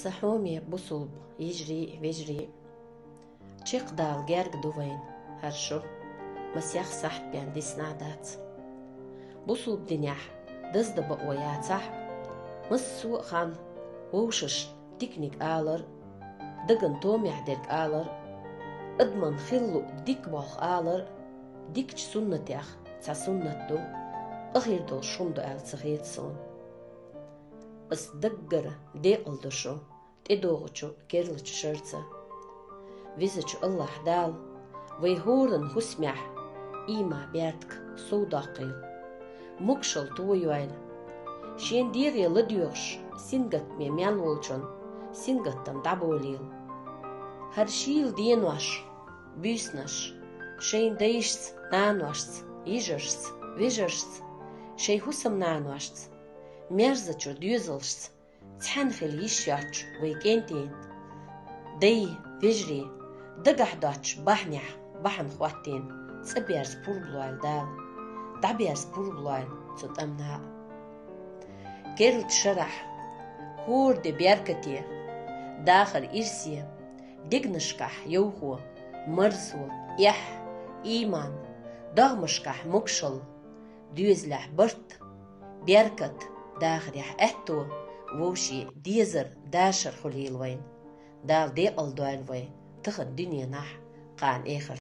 صحومي بصلب يجري ويجري تشيق دال جارق دوين هرشو مسيخ صح بيان دي سنادات بصلب دنياح دزد بقويات صح مسوق خان ووشش تكنيك آلر دقن توم يحدرك آلر ادمن خلو ديك باخ آلر ديك سنة يخ تا سنة دو اخير دول شمدو آل تغيت صون بس دقر دي قلدشو تدوغشو كيرلش شرطة ويزج الله دال ويهورن هسمح إيما بيرتك صوداقيل مكشل تويوين شين ديري لديوش سنگت ميان ولچن سنگتم دابوليل هرشيل دينوش بيسنش شين ديشت نانوشت يجرشت ويجرشت شي هسم نانوشت ميرزچو ديوزلشت تحنخل يشياتش ويكينتين دي فيجري دقحداتش بحنيح بحن خواتين تسبيرز بوربلوال دال دابيرز بوربلوال تتأمنها كيرل تشرح هور دي بيركتي داخل إرسي دقنشكح يوهو مرزو يح إيمان دغمشكح مكشل ديوزلح برت بيركت داخل يح احتو ووشي ديزر داشر خليل وين دال دي الدوين وين تخد دنيا نح قان اخر